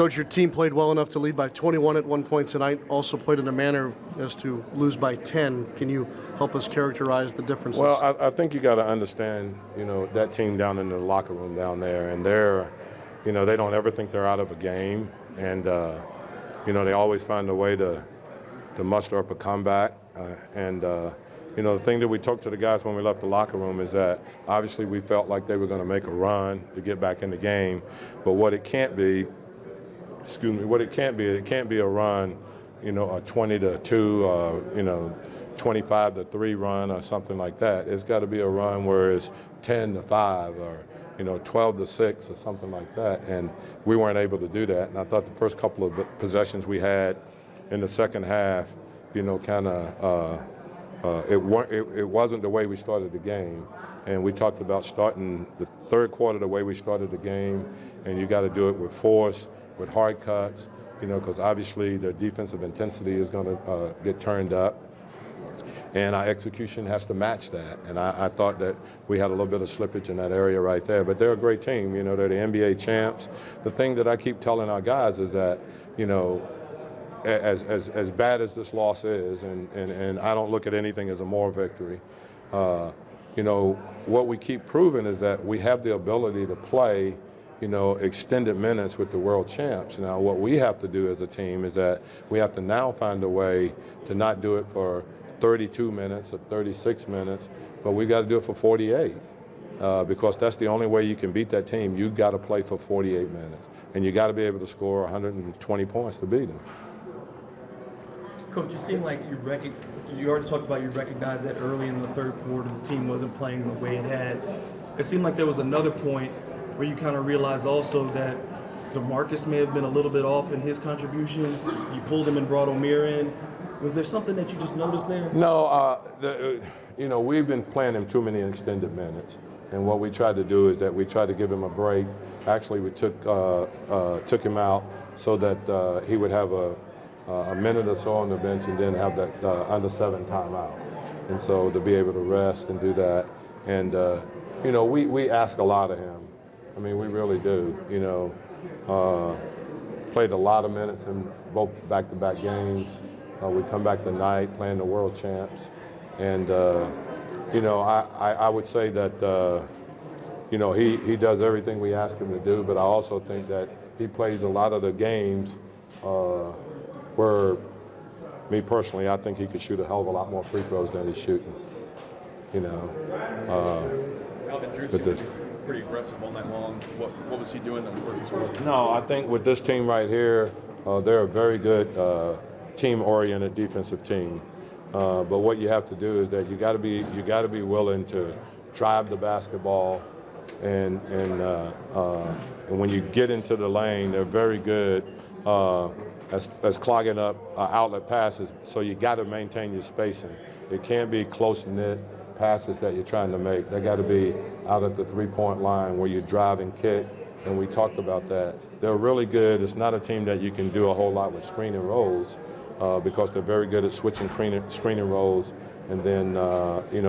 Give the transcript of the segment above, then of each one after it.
Coach, your team played well enough to lead by 21 at one point tonight, also played in a manner as to lose by 10. Can you help us characterize the differences? Well, I think you got to understand, that team down in the locker room down there, and they're, they don't ever think they're out of a game, and, they always find a way to muster up a comeback. The thing that we talked to the guys when we left the locker room is that obviously we felt like they were going to make a run to get back in the game, but what it can't be, it can't be a run, a 20-2, 25-3 run or something like that. It's got to be a run where it's 10-5 or 12-6 or something like that, and we weren't able to do that. And I thought the first couple of possessions we had in the second half, it wasn't the way we started the game. And we talked about starting the third quarter the way we started the game, and you got to do it with force, with hard cuts, because obviously the defensive intensity is going to get turned up, and our execution has to match that. And I thought that we had a little bit of slippage in that area right there, but they're a great team. They're the NBA champs. The thing that I keep telling our guys is that, as bad as this loss is, and I don't look at anything as a moral victory, what we keep proving is that we have the ability to play extended minutes with the world champs. Now, what we have to do as a team is that we have to now find a way to not do it for 32 minutes or 36 minutes, but we got to do it for 48 because that's the only way you can beat that team. You got to play for 48 minutes, and you got to be able to score 120 points to beat them. Coach, it seemed like you already talked about you recognized that early in the third quarter the team wasn't playing the way it had. It seemed like there was another point where you kind of realized also that DeMarcus may have been a little bit off in his contribution. You pulled him and brought Omer in. Was there something that you just noticed there? No, we've been playing him too many extended minutes, and what we tried to do is that we tried to give him a break. Actually, we took him out so that he would have a minute or so on the bench and then have that under 7 timeout, and so to be able to rest and do that. And we ask a lot of him. I mean, we really do. Played a lot of minutes in both back-to-back games. We come back tonight playing the world champs, and I would say that he does everything we ask him to do. But I also think that he plays a lot of the games where, me personally, I think he could shoot a hell of a lot more free throws than he's shooting. Alvin, Jrue seemed to be pretty aggressive all night long. What was he doing that was working so well? No, I think with this team right here, they're a very good team-oriented defensive team. But what you have to do is that you got to be willing to drive the basketball, and when you get into the lane, they're very good as clogging up outlet passes. So you got to maintain your spacing. It can't be close-knit passes that you're trying to make. They got to be out at the three-point line where you drive and kick, and we talked about that. They're really good. It's not a team that you can do a whole lot with screen and rolls because they're very good at switching screen and rolls, and then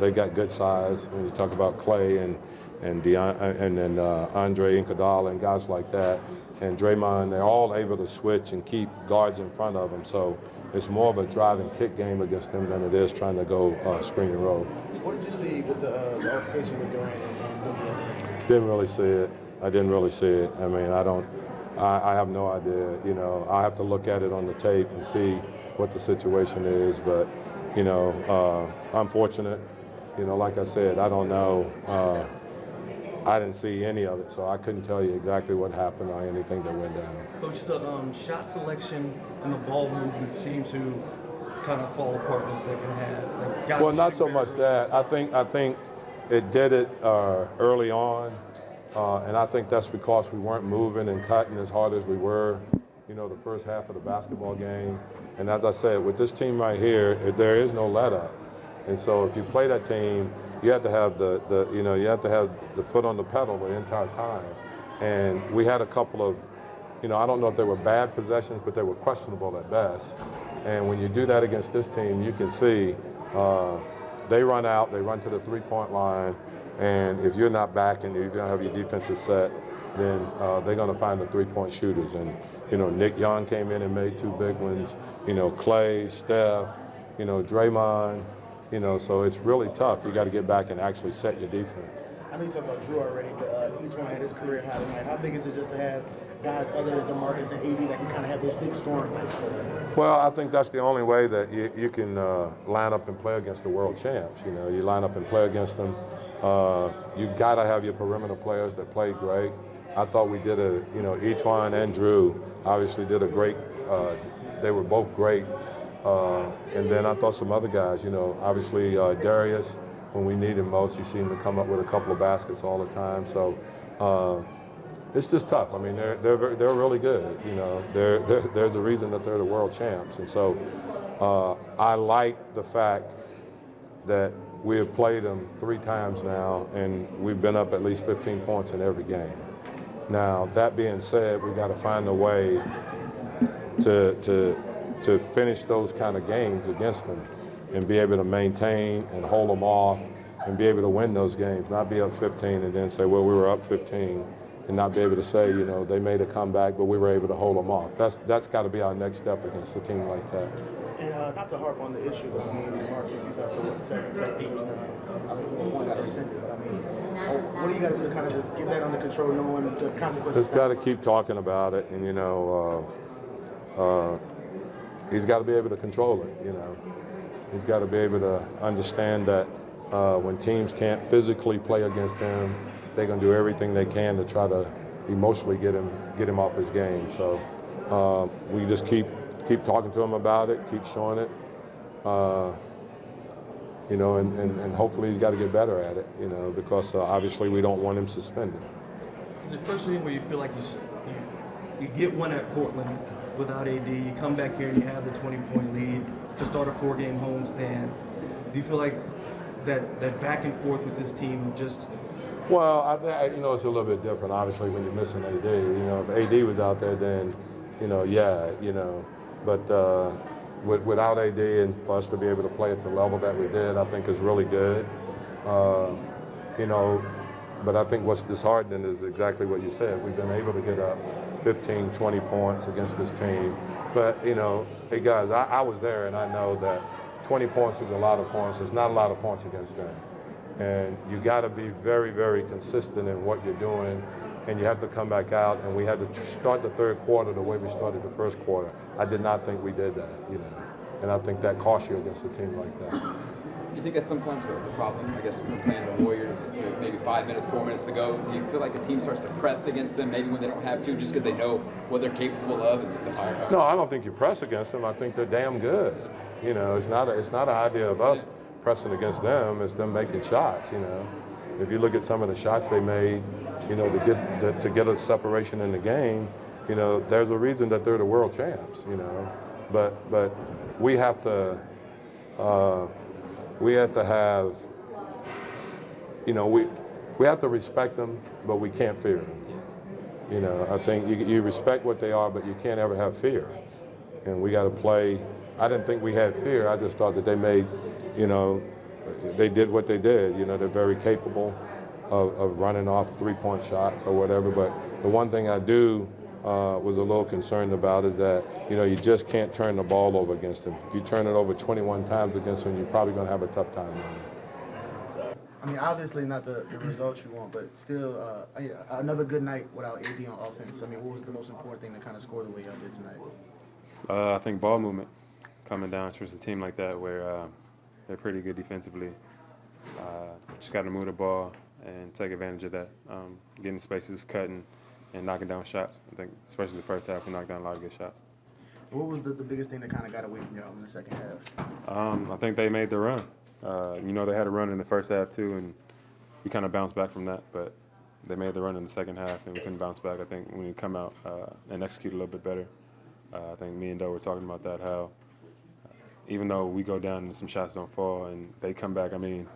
they got good size when you talk about Clay and then Andre Iguodala and guys like that, and Draymond. They're all able to switch and keep guards in front of them. So it's more of a drive and kick game against them than it is trying to go screen and roll. What did you see with the altercation with Durant and Boogie? Didn't really see it. I didn't really see it. I mean, I have no idea. I have to look at it on the tape and see what the situation is. But, I'm fortunate. Like I said, I don't know. I didn't see any of it, so I couldn't tell you exactly what happened or anything that went down. Coach, the shot selection and the ball movement seemed to kind of fall apart in the second half. Well, not so much that. I think it did it early on, and I think that's because we weren't moving and cutting as hard as we were, the first half of the basketball game. And as I said, with this team right here, there is no let-up. And so if you play that team, you have to have the foot on the pedal the entire time. And we had a couple of, I don't know if they were bad possessions, but they were questionable at best. And when you do that against this team, you can see they run out, they run to the three-point line, and if you're not back and you don't have your defensive set, then they're going to find the three-point shooters. And, you know, Nick Young came in and made 2 big ones. You know, Clay, Steph, you know, Draymond, you know, so it's really tough. You got to get back and actually set your defense. I know you talked about Jrue already, but Etwaun had his career high tonight. How big is it just to have guys other than DeMarcus and AD that can kind of have those big scoring nights? Well, I think that's the only way that you can line up and play against the world champs. You know, you line up and play against them. You got to have your perimeter players that play great. I thought we did Etwaun and Jrue obviously did a great, they were both great. And then I thought some other guys, you know, obviously Darius, when we need him most, you see him to come up with a couple of baskets all the time. So it's just tough. I mean, they're really good. You know, there's a reason that they're the world champs. And so I like the fact that we have played them 3 times now, and we've been up at least 15 points in every game. Now, that being said, we've got to find a way to finish those kind of games against them and be able to maintain and hold them off and be able to win those games, not be up 15 and then say, well, we were up 15, and not be able to say, you know, they made a comeback, but we were able to hold them off. That's got to be our next step against a team like that. And not to harp on the issue, but I mean, DeMarcus, he's up for 7 games now. I think one got rescinded, but I mean, what do you got to do to kind of just get that under control, knowing the consequences? Just got to keep talking about it, and you know, he's got to be able to control it. You know, he's got to be able to understand that when teams can't physically play against him, they're going to do everything they can to try to emotionally get him off his game. So we just keep talking to him about it, keep showing it, you know, and hopefully he's got to get better at it, you know, because obviously we don't want him suspended. Is it frustrating where you feel like you get one at Portland without AD, you come back here and you have the 20-point lead to start a 4-game homestand? Do you feel like that back and forth with this team just? Well, you know, it's a little bit different, obviously, when you're missing AD. You know, if AD was out there, then, you know, yeah, you know. But without AD and for us to be able to play at the level that we did, I think is really good. You know, but I think what's disheartening is exactly what you said. We've been able to get up 15, 20 points against this team. But, you know, hey, guys, I was there, and I know that 20 points is a lot of points. It's not a lot of points against them. And you got to be very, very consistent in what you're doing, and you have to come back out. And we had to start the third quarter the way we started the first quarter. I did not think we did that, you know, and I think that cost you against a team like that. Do you think that's sometimes the problem? I guess when playing the Warriors, you know, maybe 5 minutes, 4 minutes to go, do you feel like a team starts to press against them, maybe when they don't have to, just because they know what they're capable of and the firepower? No, I don't think you press against them. I think they're damn good. You know, it's not an idea of us pressing against them, it's them making shots, you know. If you look at some of the shots they made, you know, to get a separation in the game, you know, there's a reason that they're the world champs, you know. But we have to have, you know, we have to respect them, but we can't fear them. You know, I think you respect what they are, but you can't ever have fear. And we got to play. I didn't think we had fear. I just thought that they made, you know, they did what they did. You know, they're very capable of running off 3-point shots or whatever. But the one thing I was a little concerned about is that, you know, you just can't turn the ball over against them. If you turn it over 21 times against them, you're probably going to have a tough time winning. I mean, obviously not the results you want, but still another good night without AD on offense. I mean, what was the most important thing to kind of score the way y'all did tonight? I think ball movement, coming down towards a team like that where they're pretty good defensively. Just got to move the ball and take advantage of that, getting spaces, cutting, and knocking down shots. I think especially the first half, we knocked down a lot of good shots. What was the biggest thing that kind of got away from y'all in the second half? I think they made the run. You know, they had a run in the first half too, and we kind of bounced back from that. But they made the run in the second half, and we couldn't bounce back. I think when we come out and execute a little bit better, I think me and Doe were talking about that, how even though we go down and some shots don't fall and they come back, I mean,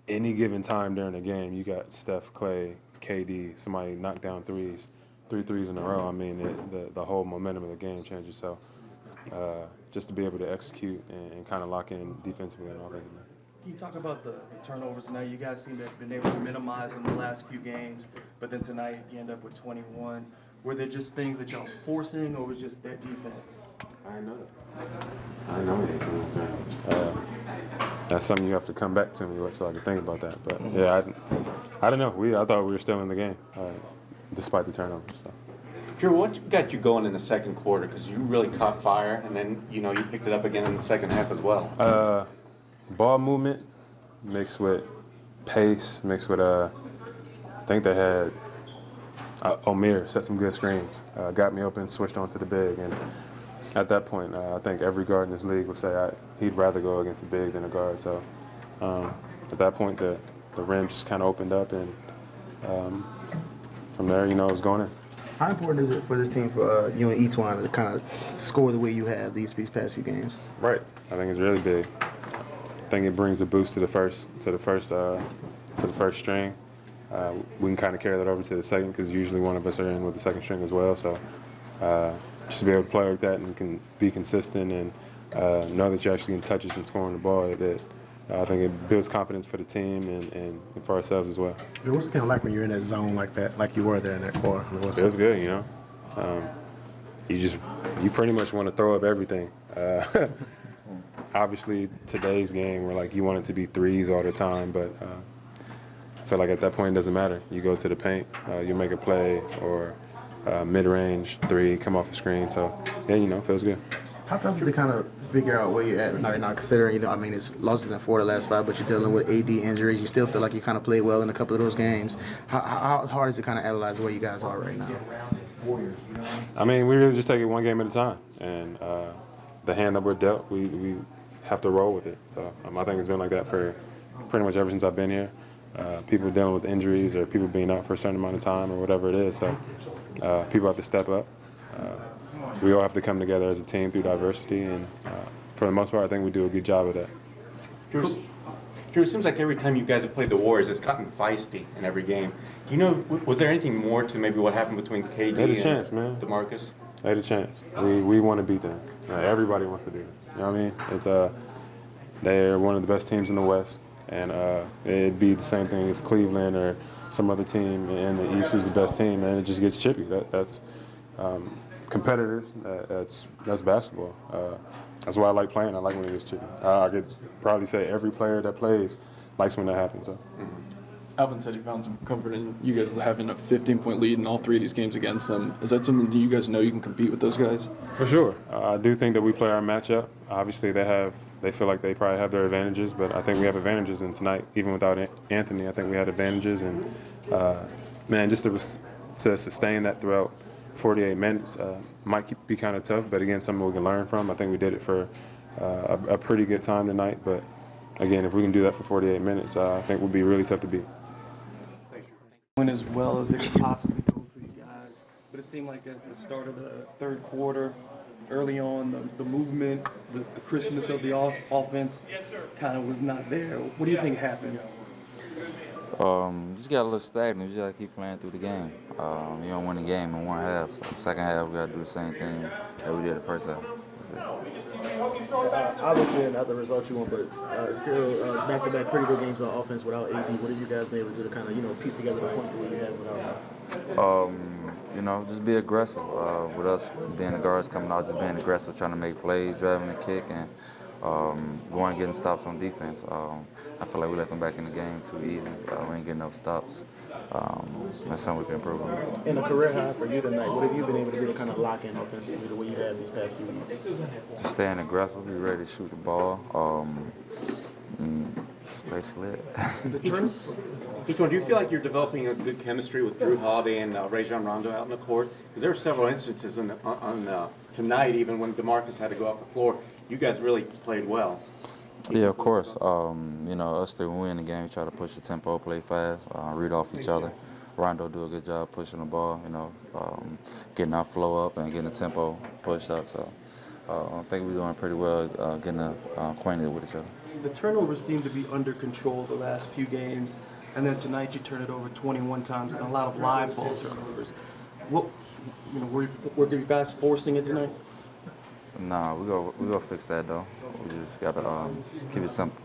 any given time during the game, you got Steph, Clay, KD, somebody knock down three threes in a row. I mean, the whole momentum of the game changes. So just to be able to execute and kind of lock in defensively and offensively. Can you talk about the turnovers tonight? You guys seem to have been able to minimize them the last few games, but then tonight you end up with 21. Were there just things that y'all was forcing, or was it just their defense? I know that. I know that. That's something you have to come back to me with so I can think about that. But yeah, I don't know. I thought we were still in the game, despite the turnovers. So. Jrue, what got you going in the second quarter? Because you really caught fire, and then you picked it up again in the second half as well. Ball movement mixed with pace, mixed with I think they had Omer set some good screens, got me open, switched on to the big, and at that point, I think every guard in this league would say he'd rather go against a big than a guard. So at that point, the rim just kind of opened up, and from there, it was going in. How important is it for this team, for you and Etwaun, to kind of score the way you have these past few games? Right. I think it's really big. I think it brings a boost to the first string. We can kind of carry that over to the second because usually one of us are in with the second string as well. So just to be able to play like that and can be consistent and know that you're actually in touches and scoring the ball, I think it builds confidence for the team and for ourselves as well. What's it kind of like when you're in that zone like that, like you were there in that quarter? It feels good, You pretty much want to throw up everything. Obviously, today's game, where you want it to be threes all the time, but I feel like at that point it doesn't matter. You go to the paint, you make a play, or mid-range three, come off the screen. So yeah, it feels good. How tough is it to kind of figure out where you're at right now, considering, it's losses in 4 of the last 5, but you're dealing with AD injuries. You still feel like you kind of played well in a couple of those games. How hard is it kind of analyze where you guys are right now? We really just take it one game at a time, and the hand that we're dealt, we have to roll with it. So I think it's been like that for pretty much ever since I've been here. People dealing with injuries or people being out for a certain amount of time or whatever it is. So people have to step up. We all have to come together as a team through diversity, and for the most part, I think we do a good job of that. Jrue, it seems like every time you guys have played the Warriors, it's gotten feisty in every game. Was there anything more to maybe what happened between KD They had a chance, man. DeMarcus? They had a chance. We want to beat them. Everybody wants to do it. You know what I mean? It's they're one of the best teams in the West, and it'd be the same thing as Cleveland or some other team in the East who's the best team, and it just gets chippy. That's competitors. That's basketball. That's why I like playing. I like when it gets chippy. I could probably say every player that plays likes when that happens. So. Alvin said he found some comfort in you guys having a 15-point lead in all 3 of these games against them. Is that something that you guys know you can compete with those guys? For sure. I do think that we play our matchup. Obviously, they feel like they probably have their advantages, but I think we have advantages. And tonight, even without Anthony, I think we had advantages. And, just to sustain that throughout 48 minutes might be kind of tough, but again, something we can learn from. I think we did it for a pretty good time tonight, but again, if we can do that for 48 minutes, I think we'll be really tough to beat. Win as well as it could possibly go for you guys, but it seemed like at the start of the third quarter, early on, the movement, the crispness of the offense kind of was not there. What do you think happened? Just got a little stagnant. You just got to keep playing through the game. You don't win the game in one half. So second half, we got to do the same thing that we did the first half. Obviously, not the result you want, but still back-to-back pretty good games on offense without AD. What have you guys been able to do to kind of, piece together the points the way you had without him? Just be aggressive. With us being the guards coming out, just being aggressive, trying to make plays, driving the kick, and going and getting stops on defense. I feel like we let them back in the game too easy. We ain't getting enough stops. That's something we can improve on. In a career high for you tonight, what have you been able to do to kind of lock in offensively the way you have these past few weeks? Just staying aggressive, be ready to shoot the ball. That's basically it. Etwaun, do you feel like you're developing a good chemistry with Jrue Holiday and Rajon Rondo out in the court? Because there were several instances on tonight, even when DeMarcus had to go off the floor, you guys really played well. Yeah, of course. Us three, when we in the game, we try to push the tempo, play fast, read off each other. Rondo do a good job pushing the ball, getting our flow up and getting the tempo pushed up. So I think we're doing pretty well getting acquainted with each other. The turnovers seem to be under control the last few games, and then tonight you turn it over 21 times and a lot of live ball turnovers. Were you guys forcing it tonight? Nah, we go fix that though. We just gotta keep it simple.